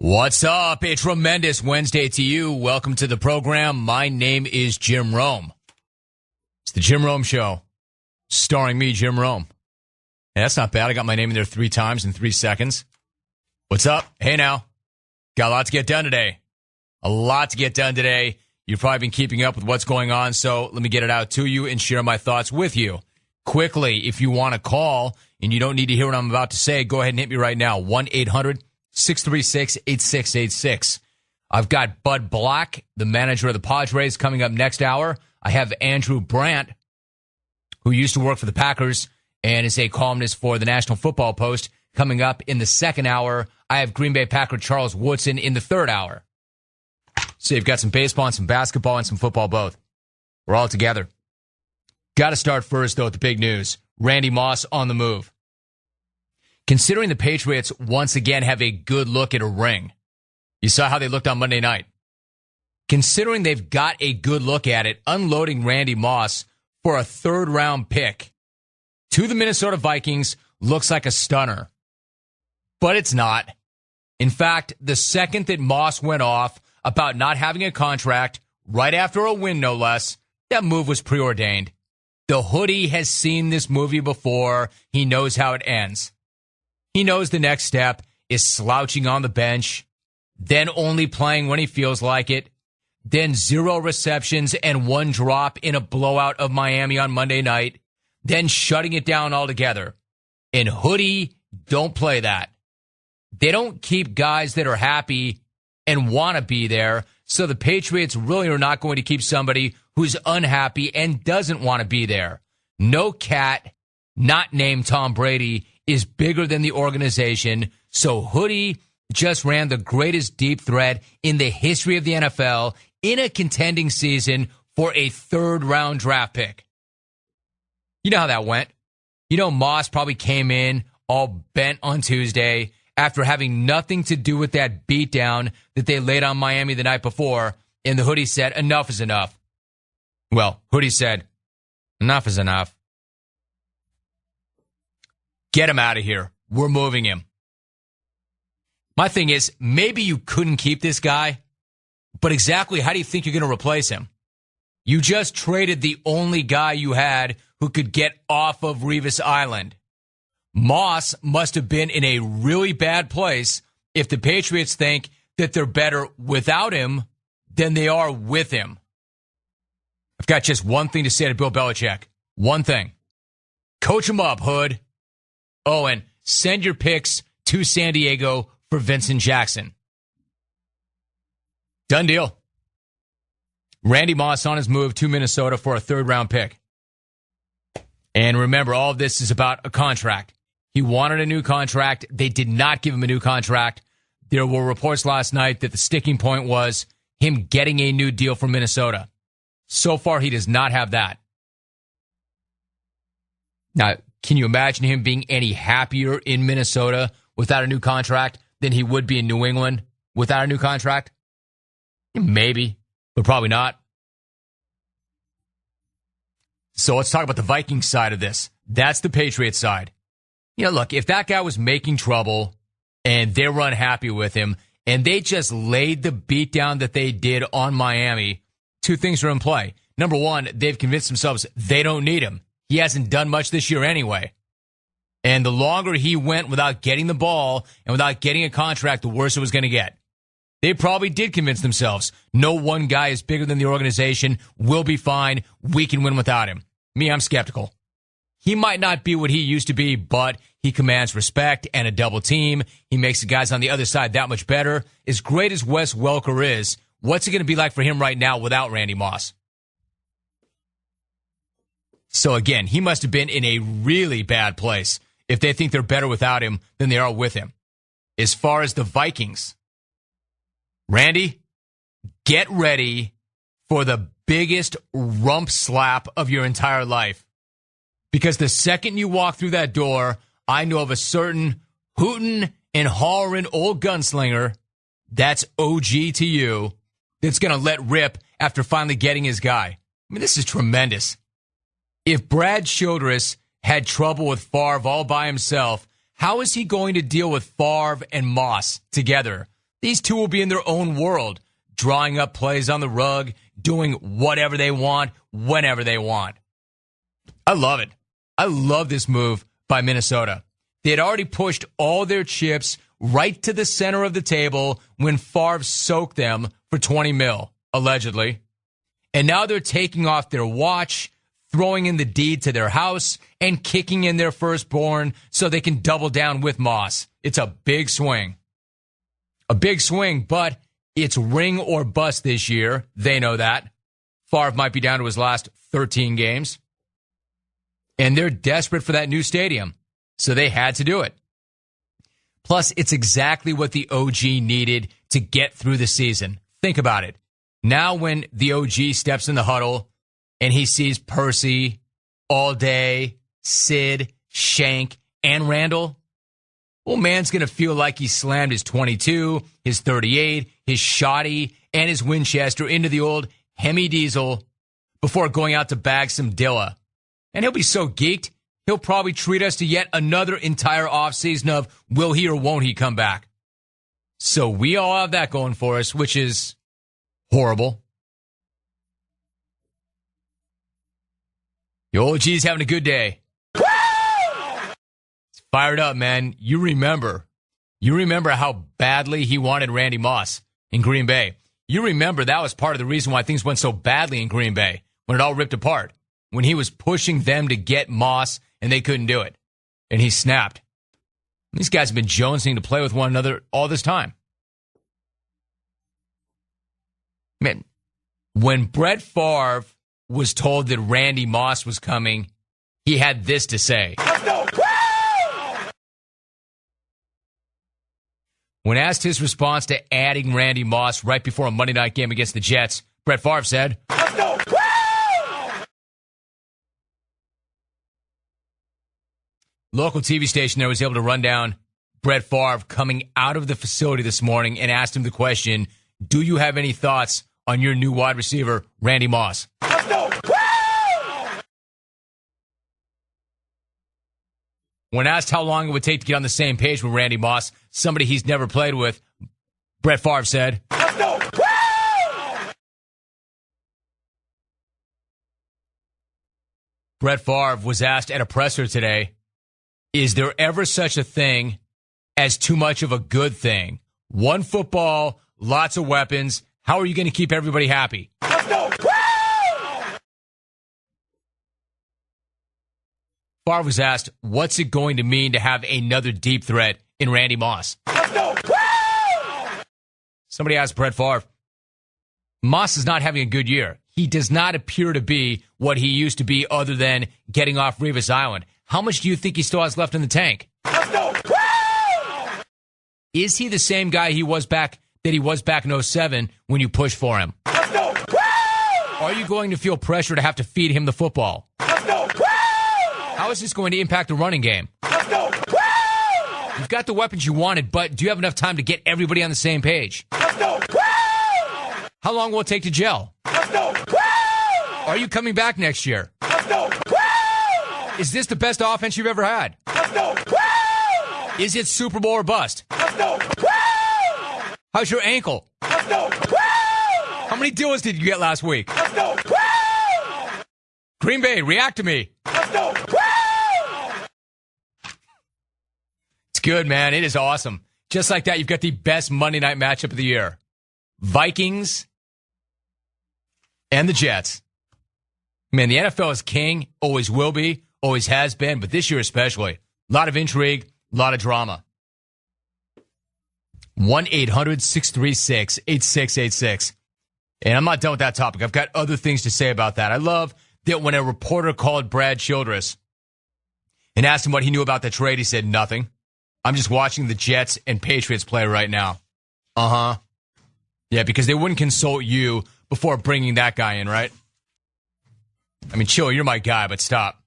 What's up? A tremendous Wednesday to you. Welcome to the program. My name is Jim Rome. It's the Jim Rome Show, starring me, Jim Rome. Hey, that's not bad. I got my name in there 3 times in 3 seconds. What's up? Hey now. Got a lot to get done today. A lot to get done today. You've probably been keeping up with what's going on, so let me get it out to you and share my thoughts with you. Quickly, if you want to call and you don't need to hear what I'm about to say, go ahead and hit me right now. 1-800-636-8686. I've got Bud Black, the manager of the Padres, coming up next hour. I have Andrew Brandt, who used to work for the Packers and is a columnist for the National Football Post, coming up in the second hour. I have Green Bay Packer Charles Woodson in the third hour. So you've got some baseball and some basketball and some football both. We're all together. Got to start first, though, with the big news. Randy Moss on the move. Considering the Patriots once again have a good look at a ring. You saw how they looked on Monday night. Considering they've got a good look at it, unloading Randy Moss for a third-round pick to the Minnesota Vikings looks like a stunner. But it's not. In fact, the second that Moss went off about not having a contract, right after a win no less, that move was preordained. The hoodie has seen this movie before. He knows how it ends. He knows the next step is slouching on the bench, then only playing when he feels like it, then 0 receptions and 1 drop in a blowout of Miami on Monday night, then shutting it down altogether. And Hoodie don't play that. They don't keep guys that are happy and want to be there, so the Patriots really are not going to keep somebody who's unhappy and doesn't want to be there. No cat, not named Tom Brady, is bigger than the organization, so Hoodie just ran the greatest deep threat in the history of the NFL in a contending season for a third-round draft pick. You know how that went. You know Moss probably came in all bent on Tuesday after having nothing to do with that beatdown that they laid on Miami the night before, and the Hoodie said, enough is enough. Well, Hoodie said, enough is enough. Get him out of here. We're moving him. My thing is, maybe you couldn't keep this guy, but exactly how do you think you're going to replace him? You just traded the only guy you had who could get off of Revis Island. Moss must have been in a really bad place if the Patriots think that they're better without him than they are with him. I've got just one thing to say to Bill Belichick. One thing. Coach him up, Hood. Oh, and send your picks to San Diego for Vincent Jackson. Done deal. Randy Moss on his move to Minnesota for a third-round pick. And remember, all of this is about a contract. He wanted a new contract. They did not give him a new contract. There were reports last night that the sticking point was him getting a new deal from Minnesota. So far, he does not have that. Now, can you imagine him being any happier in Minnesota without a new contract than he would be in New England without a new contract? Maybe, but probably not. So let's talk about the Vikings side of this. That's the Patriots side. You know, look, if that guy was making trouble and they were unhappy with him and they just laid the beatdown that they did on Miami, 2 things are in play. Number one, they've convinced themselves they don't need him. He hasn't done much this year anyway. And the longer he went without getting the ball and without getting a contract, the worse it was going to get. They probably did convince themselves no one guy is bigger than the organization. We'll be fine. We can win without him. Me, I'm skeptical. He might not be what he used to be, but he commands respect and a double team. He makes the guys on the other side that much better. As great as Wes Welker is, what's it going to be like for him right now without Randy Moss? So again, he must have been in a really bad place if they think they're better without him than they are with him. As far as the Vikings, Randy, get ready for the biggest rump slap of your entire life. Because the second you walk through that door, I know of a certain hootin' and hollering old gunslinger, that's OG to you, that's going to let rip after finally getting his guy. I mean, this is tremendous. If Brad Childress had trouble with Favre all by himself, how is he going to deal with Favre and Moss together? These two will be in their own world, drawing up plays on the rug, doing whatever they want, whenever they want. I love it. I love this move by Minnesota. They had already pushed all their chips right to the center of the table when Favre soaked them for $20 million, allegedly. And now they're taking off their watch, throwing in the deed to their house, and kicking in their firstborn so they can double down with Moss. It's a big swing. A big swing, but it's ring or bust this year. They know that. Favre might be down to his last 13 games. And they're desperate for that new stadium, so they had to do it. Plus, it's exactly what the OG needed to get through the season. Think about it. Now when the OG steps in the huddle and he sees Percy, Allday, Sid, Shank, and Randall, well, man's going to feel like he slammed his 22, his 38, his Shoddy, and his Winchester into the old Hemi Diesel before going out to bag some Dilla. And he'll be so geeked, he'll probably treat us to yet another entire offseason of will he or won't he come back. So we all have that going for us, which is horrible. The old G's having a good day. It's fired up, man. You remember how badly he wanted Randy Moss in Green Bay. You remember that was part of the reason why things went so badly in Green Bay when it all ripped apart. When he was pushing them to get Moss and they couldn't do it. And he snapped. These guys have been jonesing to play with one another all this time. Man, when Brett Favre was told that Randy Moss was coming, he had this to say. When asked his response to adding Randy Moss right before a Monday night game against the Jets, Brett Favre said, local TV station there was able to run down Brett Favre coming out of the facility this morning and asked him the question, do you have any thoughts on your new wide receiver, Randy Moss? When asked how long it would take to get on the same page with Randy Moss, somebody he's never played with, Brett Favre said, Brett Favre was asked at a presser today, is there ever such a thing as too much of a good thing? One football, lots of weapons. How are you going to keep everybody happy? Favre was asked, what's it going to mean to have another deep threat in Randy Moss? Somebody asked Brett Favre, Moss is not having a good year. He does not appear to be what he used to be other than getting off Revis Island. How much do you think he still has left in the tank? Is he the same guy he was back in 07 when you pushed for him? Are you going to feel pressure to have to feed him the football? How is this going to impact the running game? You've got the weapons you wanted, but do you have enough time to get everybody on the same page? How long will it take to gel? Are you coming back next year? Is this the best offense you've ever had? Is it Super Bowl or bust? How's your ankle? How many deals did you get last week? Green Bay, react to me. It's good, man. It is awesome. Just like that, you've got the best Monday night matchup of the year. Vikings and the Jets. Man, the NFL is king, always will be, always has been, but this year especially. A lot of intrigue, a lot of drama. 1-800-636-8686. And I'm not done with that topic. I've got other things to say about that. I love that when a reporter called Brad Childress and asked him what he knew about the trade, he said nothing. I'm just watching the Jets and Patriots play right now. Uh-huh. Yeah, because they wouldn't consult you before bringing that guy in, right? I mean, chill, you're my guy, but stop.